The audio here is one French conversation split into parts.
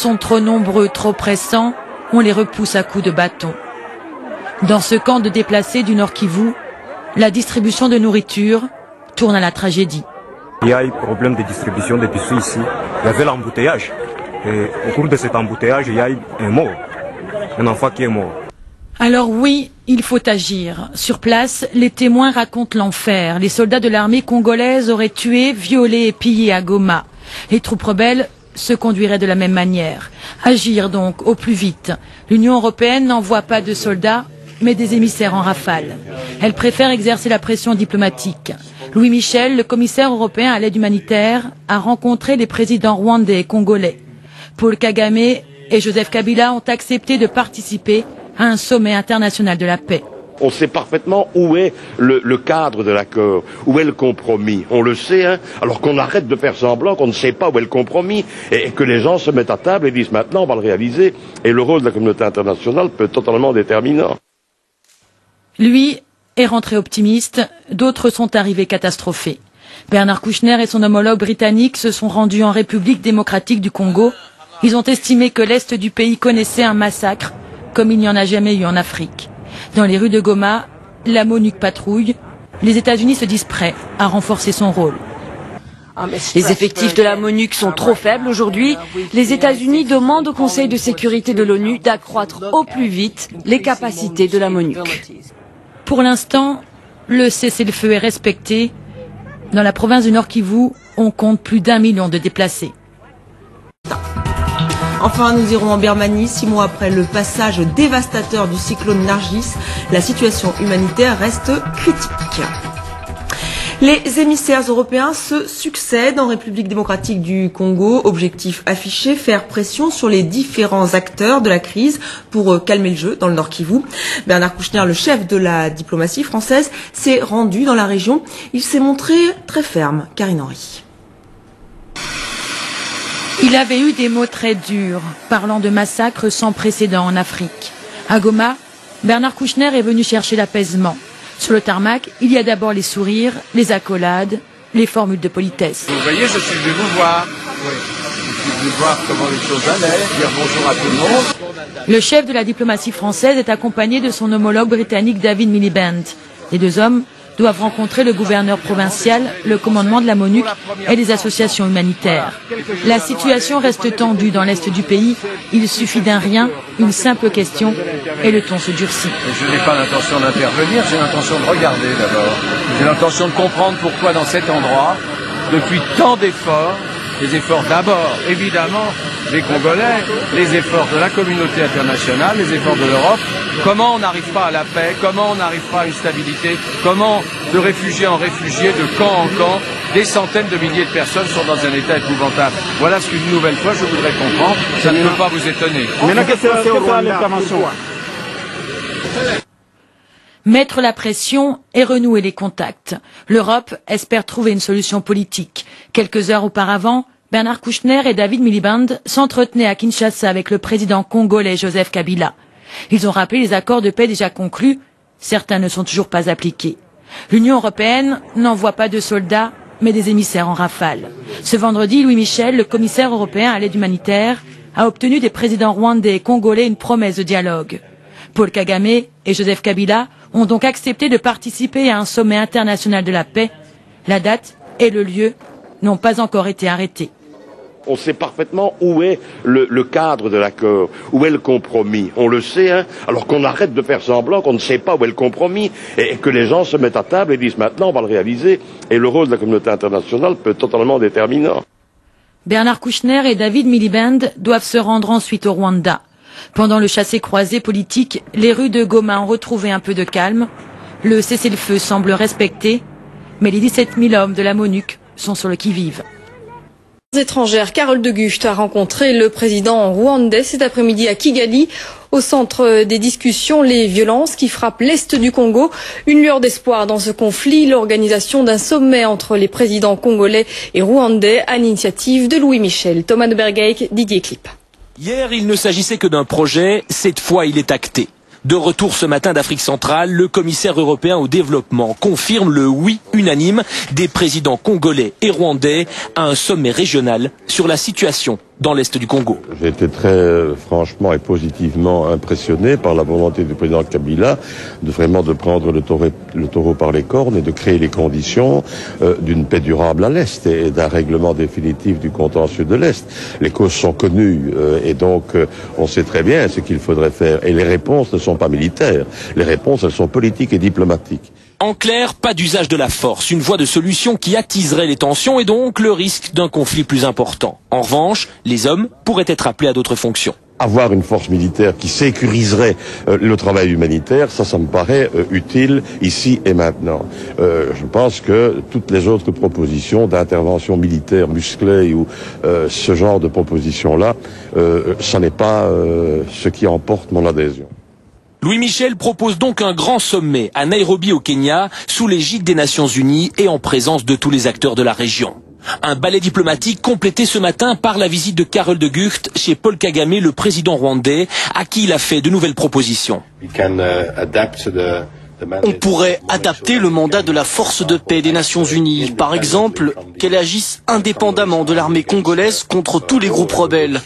sont trop nombreux, trop pressants, on les repousse à coups de bâton. Dans ce camp de déplacés du Nord Kivu, la distribution de nourriture tourne à la tragédie. Il y a eu problème de distribution d'épicerie ici. Il y avait l'embouteillage. Et au cours de cet embouteillage, il y a eu un enfant qui est mort. Alors oui, il faut agir. Sur place, les témoins racontent l'enfer. Les soldats de l'armée congolaise auraient tué, violé et pillé à Goma. Les troupes rebelles se conduiraient de la même manière. Agir donc au plus vite. L'Union européenne n'envoie pas de soldats, mais des émissaires en rafale. Elle préfère exercer la pression diplomatique. Louis Michel, le commissaire européen à l'aide humanitaire, a rencontré les présidents rwandais et congolais. Paul Kagame et Joseph Kabila ont accepté de participer à un sommet international de la paix. On sait parfaitement où est le cadre de l'accord, où est le compromis. On le sait, hein, alors qu'on arrête de faire semblant qu'on ne sait pas où est le compromis et que les gens se mettent à table et disent maintenant on va le réaliser. Et le rôle de la communauté internationale peut être totalement déterminant. Lui est rentré optimiste, d'autres sont arrivés catastrophés. Bernard Kouchner et son homologue britannique se sont rendus en République démocratique du Congo. Ils ont estimé que l'Est du pays connaissait un massacre comme il n'y en a jamais eu en Afrique. Dans les rues de Goma, la MONUC patrouille. Les États-Unis se disent prêts à renforcer son rôle. Les effectifs de la MONUC sont trop faibles aujourd'hui. Les États-Unis demandent au Conseil de sécurité de l'ONU d'accroître au plus vite les capacités de la MONUC. Pour l'instant, le cessez-le-feu est respecté. Dans la province du Nord Kivu, on compte plus d'1 million de déplacés. Enfin, nous irons en Birmanie. 6 mois après le passage dévastateur du cyclone Nargis, la situation humanitaire reste critique. Les émissaires européens se succèdent en République démocratique du Congo. Objectif affiché, faire pression sur les différents acteurs de la crise pour calmer le jeu dans le Nord Kivu. Bernard Kouchner, le chef de la diplomatie française, s'est rendu dans la région. Il s'est montré très ferme. Karine Henry. Il avait eu des mots très durs, parlant de massacres sans précédent en Afrique. À Goma, Bernard Kouchner est venu chercher l'apaisement. Sur le tarmac, il y a d'abord les sourires, les accolades, les formules de politesse. Vous voyez, je suis venu vous voir. Oui. Je suis venu voir comment les choses allaient, dire bonjour à tout le monde. Le chef de la diplomatie française est accompagné de son homologue britannique David Miliband. Les deux hommes doivent rencontrer le gouverneur provincial, le commandement de la MONUC et les associations humanitaires. La situation reste tendue dans l'est du pays. Il suffit d'un rien, une simple question, et le ton se durcit. Je n'ai pas l'intention d'intervenir, j'ai l'intention de regarder d'abord. J'ai l'intention de comprendre pourquoi dans cet endroit, depuis tant d'efforts, les efforts d'abord, évidemment, des Congolais, les efforts de la communauté internationale, les efforts de l'Europe, comment on n'arrive pas à la paix, comment on n'arrive pas à une stabilité, comment de réfugiés en réfugiés, de camp en camp, des centaines de milliers de personnes sont dans un état épouvantable. Voilà ce qu'une nouvelle fois je voudrais comprendre, ça ne peut pas vous étonner. Mettre la pression et renouer les contacts. L'Europe espère trouver une solution politique. Quelques heures auparavant, Bernard Kouchner et David Miliband s'entretenaient à Kinshasa avec le président congolais Joseph Kabila. Ils ont rappelé les accords de paix déjà conclus. Certains ne sont toujours pas appliqués. L'Union européenne n'envoie pas de soldats, mais des émissaires en rafale. Ce vendredi, Louis Michel, le commissaire européen à l'aide humanitaire, a obtenu des présidents rwandais et congolais une promesse de dialogue. Paul Kagame et Joseph Kabila ont donc accepté de participer à un sommet international de la paix. La date et le lieu n'ont pas encore été arrêtés. On sait parfaitement où est le cadre de l'accord, où est le compromis. On le sait, hein, alors qu'on arrête de faire semblant qu'on ne sait pas où est le compromis et que les gens se mettent à table et disent maintenant on va le réaliser. Et le rôle de la communauté internationale peut être totalement déterminant. Bernard Kouchner et David Miliband doivent se rendre ensuite au Rwanda. Pendant le chassé-croisé politique, les rues de Goma ont retrouvé un peu de calme. Le cessez-le-feu semble respecté, mais les 17 000 hommes de la MONUC sont sur le qui-vive. Étrangère, Carole de Gucht a rencontré le président rwandais cet après-midi à Kigali. Au centre des discussions, les violences qui frappent l'est du Congo. Une lueur d'espoir dans ce conflit, l'organisation d'un sommet entre les présidents congolais et rwandais à l'initiative de Louis Michel. Thomas de Bergeyck, Didier Clip. Hier, il ne s'agissait que d'un projet. Cette fois, il est acté. De retour ce matin d'Afrique centrale, le commissaire européen au développement confirme le oui unanime des présidents congolais et rwandais à un sommet régional sur la situation dans l'est du Congo. J'ai été très franchement et positivement impressionné par la volonté du président Kabila de prendre le taureau par les cornes et de créer les conditions d'une paix durable à l'est et d'un règlement définitif du contentieux de l'est. Les causes sont connues et donc on sait très bien ce qu'il faudrait faire. Et les réponses ne sont pas militaires. Les réponses, elles sont politiques et diplomatiques. En clair, pas d'usage de la force, une voie de solution qui attiserait les tensions et donc le risque d'un conflit plus important. En revanche, les hommes pourraient être appelés à d'autres fonctions. Avoir une force militaire qui sécuriserait le travail humanitaire, ça me paraît utile ici et maintenant. Je pense que toutes les autres propositions d'intervention militaire musclée ou ce genre de propositions-là, ça n'est pas ce qui emporte mon adhésion. Louis Michel propose donc un grand sommet à Nairobi au Kenya, sous l'égide des Nations Unies et en présence de tous les acteurs de la région. Un ballet diplomatique complété ce matin par la visite de Karol de Gucht chez Paul Kagame, le président rwandais, à qui il a fait de nouvelles propositions. On pourrait adapter le mandat de la force de paix des Nations Unies, par exemple, qu'elle agisse indépendamment de l'armée congolaise contre tous les groupes rebelles.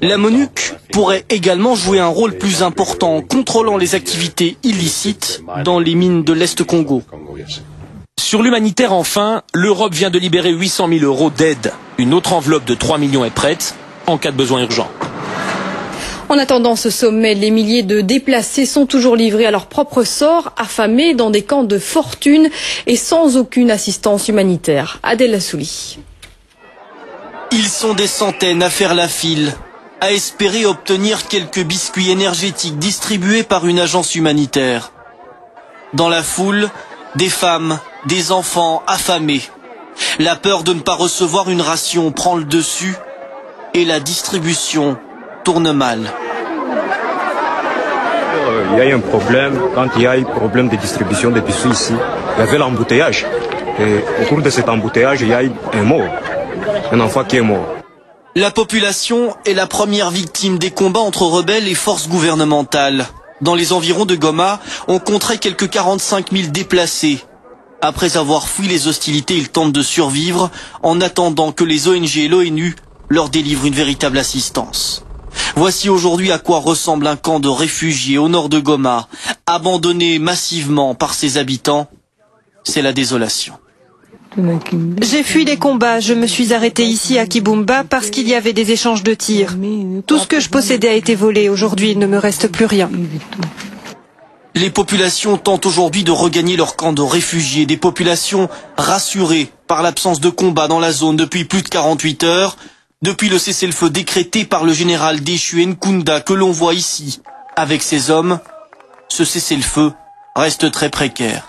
La MONUC pourrait également jouer un rôle plus important en contrôlant les activités illicites dans les mines de l'Est Congo. Sur l'humanitaire enfin, l'Europe vient de libérer 800 000 € d'aide. Une autre enveloppe de 3 millions est prête en cas de besoin urgent. En attendant ce sommet, les milliers de déplacés sont toujours livrés à leur propre sort, affamés dans des camps de fortune et sans aucune assistance humanitaire. Adèle Assouli. Ils sont des centaines à faire la file, à espérer obtenir quelques biscuits énergétiques distribués par une agence humanitaire. Dans la foule, des femmes, des enfants affamés. La peur de ne pas recevoir une ration prend le dessus et la distribution tourne mal. Il y a eu un problème, quand il y a eu problème de distribution des biscuits ici, il y avait l'embouteillage. Et au cours de cet embouteillage, il y a eu un enfant qui est mort. La population est la première victime des combats entre rebelles et forces gouvernementales. Dans les environs de Goma, on compterait quelques 45 000 déplacés. Après avoir fui les hostilités, ils tentent de survivre en attendant que les ONG et l'ONU leur délivrent une véritable assistance. Voici aujourd'hui à quoi ressemble un camp de réfugiés au nord de Goma, abandonné massivement par ses habitants. C'est la désolation. J'ai fui les combats, je me suis arrêté ici à Kibumba parce qu'il y avait des échanges de tirs. Tout ce que je possédais a été volé, aujourd'hui il ne me reste plus rien. Les populations tentent aujourd'hui de regagner leur camp de réfugiés, des populations rassurées par l'absence de combat dans la zone depuis plus de 48 heures, depuis le cessez-le-feu décrété par le général déchu Nkunda que l'on voit ici. Avec ces hommes, ce cessez-le-feu reste très précaire.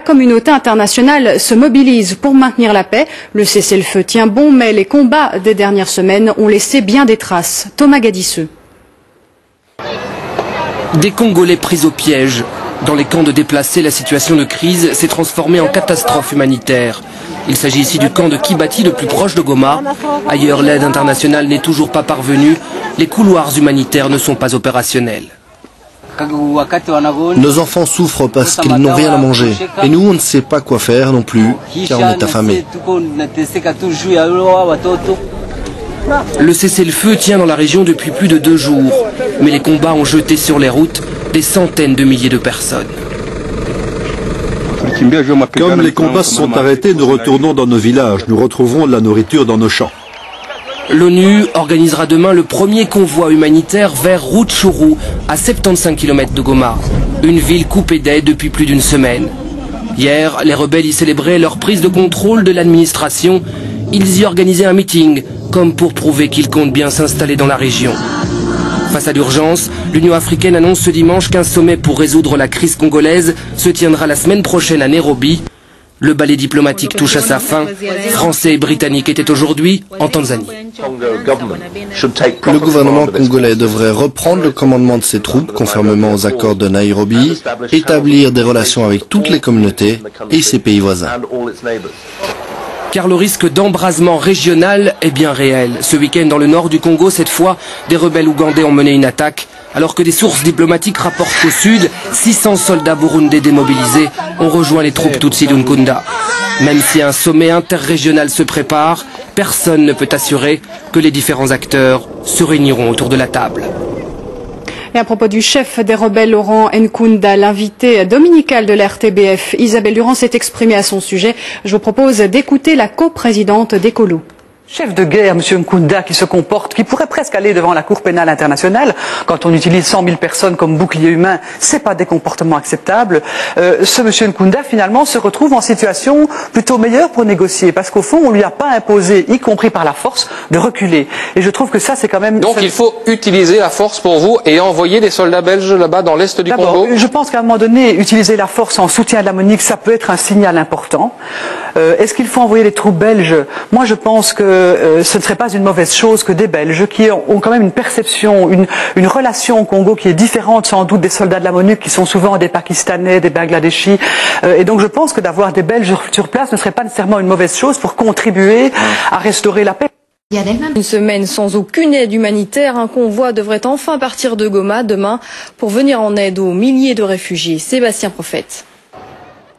La communauté internationale se mobilise pour maintenir la paix. Le cessez-le-feu tient bon, mais les combats des dernières semaines ont laissé bien des traces. Thomas Gadisseux. Des Congolais pris au piège. Dans les camps de déplacés, la situation de crise s'est transformée en catastrophe humanitaire. Il s'agit ici du camp de Kibati, le plus proche de Goma. Ailleurs, l'aide internationale n'est toujours pas parvenue. Les couloirs humanitaires ne sont pas opérationnels. Nos enfants souffrent parce qu'ils n'ont rien à manger. Et nous, on ne sait pas quoi faire non plus, car on est affamés. Le cessez-le-feu tient dans la région depuis plus de 2 jours. Mais les combats ont jeté sur les routes des centaines de milliers de personnes. Comme les combats se sont arrêtés, nous retournons dans nos villages. Nous retrouverons de la nourriture dans nos champs. L'ONU organisera demain le premier convoi humanitaire vers Rutshuru, à 75 km de Goma, une ville coupée d'aide depuis plus d'une semaine. Hier, les rebelles y célébraient leur prise de contrôle de l'administration. Ils y organisaient un meeting, comme pour prouver qu'ils comptent bien s'installer dans la région. Face à l'urgence, l'Union africaine annonce ce dimanche qu'un sommet pour résoudre la crise congolaise se tiendra la semaine prochaine à Nairobi. Le ballet diplomatique touche à sa fin. Français et Britanniques étaient aujourd'hui en Tanzanie. Le gouvernement congolais devrait reprendre le commandement de ses troupes conformément aux accords de Nairobi, établir des relations avec toutes les communautés et ses pays voisins. Car le risque d'embrasement régional est bien réel. Ce week-end dans le nord du Congo, cette fois, des rebelles ougandais ont mené une attaque, alors que des sources diplomatiques rapportent qu'au sud, 600 soldats burundais démobilisés ont rejoint les troupes Tutsi d'Nkunda. Même si un sommet interrégional se prépare, personne ne peut assurer que les différents acteurs se réuniront autour de la table. Et à propos du chef des rebelles, Laurent Nkunda, l'invité dominical de la RTBF, Isabelle Durand, s'est exprimée à son sujet. Je vous propose d'écouter la coprésidente d'Ecolo. Chef de guerre, M. Nkunda, qui se comporte, qui pourrait presque aller devant la Cour pénale internationale, quand on utilise 100 000 personnes comme bouclier humain, c'est pas des comportements acceptables. Ce M. Nkunda, finalement, se retrouve en situation plutôt meilleure pour négocier, parce qu'au fond, on lui a pas imposé, y compris par la force, de reculer. Et je trouve que ça, c'est quand même... Donc il faut utiliser la force pour vous et envoyer des soldats belges là-bas dans l'est du Congo? Je pense qu'à un moment donné, utiliser la force en soutien de la MONUC, ça peut être un signal important. Est-ce qu'il faut envoyer les troupes belges? Moi, je pense que ce ne serait pas une mauvaise chose que des Belges qui ont quand même une perception, une relation au Congo qui est différente sans doute des soldats de la MONUC qui sont souvent des Pakistanais, des Bangladeshis. Et donc je pense que d'avoir des Belges sur place ne serait pas nécessairement une mauvaise chose pour contribuer à restaurer la paix. Une semaine sans aucune aide humanitaire, un convoi devrait enfin partir de Goma demain pour venir en aide aux milliers de réfugiés. Sébastien Prophète.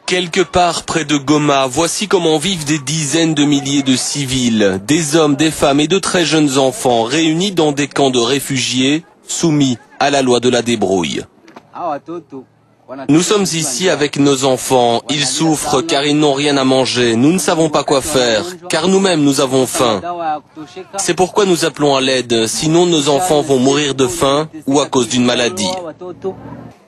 Quelque part près de Goma, voici comment vivent des dizaines de milliers de civils, des hommes, des femmes et de très jeunes enfants réunis dans des camps de réfugiés soumis à la loi de la débrouille. Nous sommes ici avec nos enfants, ils souffrent car ils n'ont rien à manger, nous ne savons pas quoi faire, car nous-mêmes nous avons faim. C'est pourquoi nous appelons à l'aide, sinon nos enfants vont mourir de faim ou à cause d'une maladie.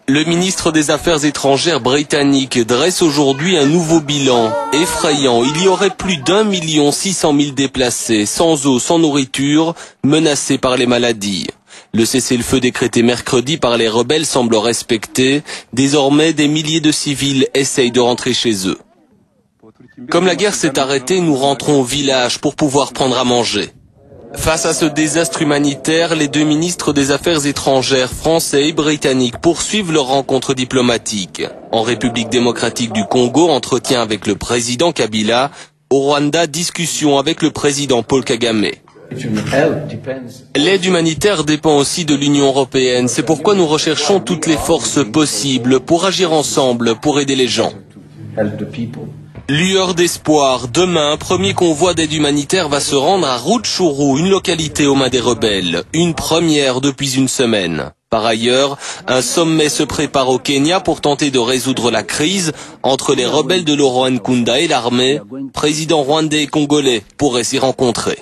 Le ministre des Affaires étrangères britannique dresse aujourd'hui un nouveau bilan effrayant. Il y aurait plus d'1 600 000 déplacés, sans eau, sans nourriture, menacés par les maladies. Le cessez-le-feu décrété mercredi par les rebelles semble respecté. Désormais, des milliers de civils essayent de rentrer chez eux. Comme la guerre s'est arrêtée, nous rentrons au village pour pouvoir prendre à manger. Face à ce désastre humanitaire, les deux ministres des Affaires étrangères français et britanniques poursuivent leur rencontre diplomatique. En République démocratique du Congo, entretien avec le président Kabila. Au Rwanda, discussion avec le président Paul Kagame. L'aide humanitaire dépend aussi de l'Union européenne. C'est pourquoi nous recherchons toutes les forces possibles pour agir ensemble, pour aider les gens. Lueur d'espoir, demain, un premier convoi d'aide humanitaire va se rendre à Rutshuru, une localité aux mains des rebelles. Une première depuis une semaine. Par ailleurs, un sommet se prépare au Kenya pour tenter de résoudre la crise entre les rebelles de Laurent Nkunda et l'armée. Présidents rwandais et congolais pourraient s'y rencontrer.